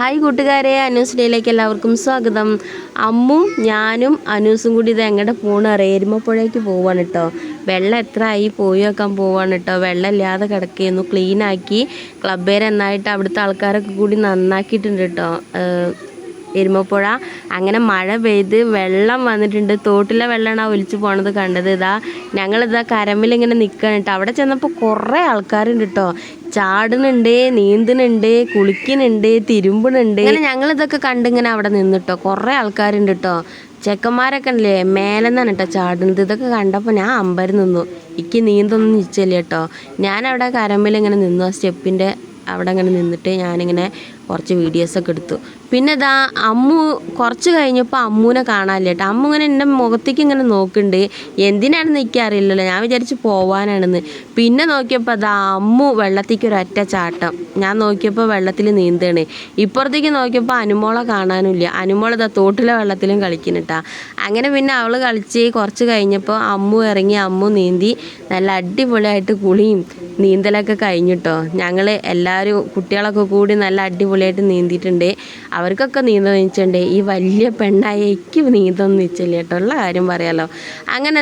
Hi കൂട്ടുകാരെ, അനൂസ് ഡേയിലേക്ക് എല്ലാവർക്കും സ്വാഗതം. അമ്മും ഞാനും അനൂസും കൂടി ഇത് എങ്ങോട്ട് പോകണം എരുമപ്പുഴയ്ക്ക് പോവാണ് കേട്ടോ. വെള്ളം എത്ര ആയി പോയി വെക്കാൻ പോവാണ് കേട്ടോ. വെള്ളം ഇല്ലാതെ കിടക്കുകയായിരുന്നു, ക്ലീനാക്കി ക്ലബ്ബേരെ നന്നായിട്ട് അവിടുത്തെ ആൾക്കാരൊക്കെ കൂടി നന്നാക്കിയിട്ടുണ്ട് കേട്ടോ എരുമപ്പുഴ. അങ്ങനെ മഴ പെയ്ത് വെള്ളം വന്നിട്ടുണ്ട്. തോട്ടിലെ വെള്ളമാണ് ഒലിച്ച് പോണത് കണ്ടത്. ഞങ്ങളിതാ കരമ്മിലിങ്ങനെ നിൽക്കണം കേട്ടോ. അവിടെ ചെന്നപ്പോൾ കുറേ ആൾക്കാരുണ്ട് കേട്ടോ. ചാടുന്നുണ്ട്, നീന്തുന്നുണ്ട്, കുളിക്കുന്നുണ്ട്, തിരുമ്പുന്നുണ്ട്. അങ്ങനെ ഞങ്ങളിതൊക്കെ കണ്ടിങ്ങനെ അവിടെ നിന്നിട്ടോ. കുറേ ആൾക്കാരുണ്ട് കേട്ടോ. ചെക്കന്മാരൊക്കെ ഉണ്ടല്ലേ മേലെ നിന്നാണ് കേട്ടോ ചാടുന്നത്. ഇതൊക്കെ കണ്ടപ്പോൾ ഞാൻ അമ്പരം നിന്നു. എനിക്ക് നീന്തൊന്നും നിശ്ചയില്ല കേട്ടോ. ഞാനവിടെ കരമ്മിലിങ്ങനെ നിന്നു. ആ സ്റ്റെപ്പിൻ്റെ അവിടെ അങ്ങനെ നിന്നിട്ട് ഞാനിങ്ങനെ കുറച്ച് വീഡിയോസൊക്കെ എടുത്തു. പിന്നെ അമ്മു കുറച്ച് കഴിഞ്ഞപ്പോൾ അമ്മൂനെ കാണാനില്ല കേട്ടോ. അമ്മു ഇങ്ങനെ എൻ്റെ മുഖത്തേക്ക് ഇങ്ങനെ നോക്കുന്നുണ്ട്. എന്തിനാണെന്ന് എനിക്കറിയില്ലല്ലോ. ഞാൻ വിചാരിച്ച് പോവാനാണെന്ന്. പിന്നെ നോക്കിയപ്പോൾ അമ്മു വെള്ളത്തേക്ക് ഒരൊറ്റ ചാട്ടം. ഞാൻ നോക്കിയപ്പോൾ വെള്ളത്തിൽ നീന്താണ്. ഇപ്പുറത്തേക്ക് നോക്കിയപ്പോൾ അനുമോളെ കാണാനുമില്ല. അനുമോൾ തോട്ടിലെ വെള്ളത്തിലും കളിക്കുന്നുട്ടാ. അങ്ങനെ പിന്നെ അവൾ കളിച്ച് കുറച്ച് കഴിഞ്ഞപ്പോൾ അമ്മു ഇറങ്ങി. അമ്മു നീന്തി നല്ല അടിപൊളിയായിട്ട് കുളിയും നീന്തലൊക്കെ കഴിഞ്ഞിട്ടോ. ഞങ്ങൾ എല്ലാവരും കുട്ടികളൊക്കെ കൂടി നല്ല അടിപൊളിയായിട്ട് നീന്തിയിട്ടുണ്ട്. അവർക്കൊക്കെ നീന്തം നിൽച്ചിട്ടുണ്ട്. ഈ വലിയ പെണ്ണായ എനിക്ക് നീന്തം നിൽച്ചില്ല കേട്ടോ, ഉള്ള കാര്യം പറയാമല്ലോ. അങ്ങനെ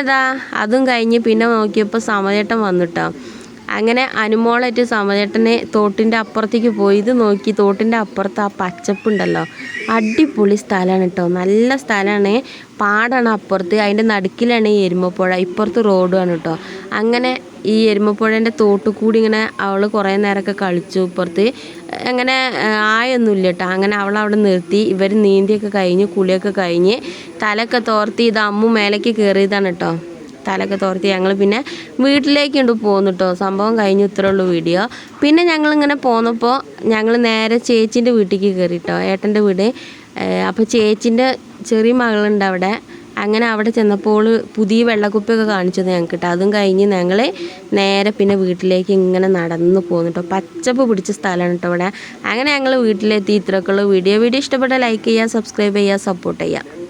അതും കഴിഞ്ഞ് പിന്നെ നോക്കിയപ്പോൾ സമചേട്ടൻ വന്നിട്ടോ. അങ്ങനെ അനുമോളായിട്ട് സമചേട്ടനെ തോട്ടിൻ്റെ അപ്പുറത്തേക്ക് പോയി. ഇത് നോക്കി തോട്ടിൻ്റെ അപ്പുറത്ത് ആ പച്ചപ്പുണ്ടല്ലോ, അടിപൊളി സ്ഥലമാണ് കേട്ടോ. നല്ല സ്ഥലമാണ്. പാടാണ് അപ്പുറത്ത്, അതിൻ്റെ നടുക്കിലാണ് ഈ എരുമപ്പുഴ, ഇപ്പുറത്ത് റോഡുമാണ് കേട്ടോ. അങ്ങനെ ഈ എരുമപ്പുഴേൻ്റെ തോട്ടിൽ കൂടി ഇങ്ങനെ അവൾ കുറേ നേരമൊക്കെ കളിച്ചു. ഇപ്പുറത്ത് അങ്ങനെ ആയൊന്നുമില്ല കേട്ടോ. അങ്ങനെ അവളവിടെ നിർത്തി. ഇവർ നീന്തിയൊക്കെ കഴിഞ്ഞ് കുളിയൊക്കെ കഴിഞ്ഞ് തലയൊക്കെ തോർത്തി അമ്മു മേലേക്ക് കയറിയതാണ് കേട്ടോ. തലയൊക്കെ തോർത്തി ഞങ്ങൾ പിന്നെ വീട്ടിലേക്ക് കൊണ്ട് പോന്നു കേട്ടോ. സംഭവം കഴിഞ്ഞു, ഇത്രേ ഉള്ളൂ വീഡിയോ. പിന്നെ ഞങ്ങളിങ്ങനെ പോന്നപ്പോൾ ഞങ്ങൾ നേരെ ചേച്ചീൻ്റെ വീട്ടിലേക്ക് കയറി കേട്ടോ, ഏട്ടൻ്റെ വീട്. അപ്പോൾ ചേച്ചീൻ്റെ ചെറിയ മകളുണ്ട് അവിടെ. അങ്ങനെ അവിടെ ചെന്നപ്പോൾ പുതിയ വെള്ളക്കുപ്പിയൊക്കെ കാണിച്ചത് ഞങ്ങൾക്ക് കേട്ടോ. അതും കഴിഞ്ഞ് ഞങ്ങൾ നേരെ പിന്നെ വീട്ടിലേക്ക് ഇങ്ങനെ നടന്ന് പോകുന്നു കേട്ടോ. പച്ചപ്പ് പിടിച്ച സ്ഥലമാണ് കേട്ടോ ഇവിടെ. അങ്ങനെ ഞങ്ങൾ വീട്ടിലെത്തി. ഇത്രയൊക്കെ ഉള്ളൂ വീഡിയോ. ഇഷ്ടപ്പെട്ടാൽ ലൈക്ക് ചെയ്യുക, സബ്സ്ക്രൈബ് ചെയ്യുക, സപ്പോർട്ട് ചെയ്യുക.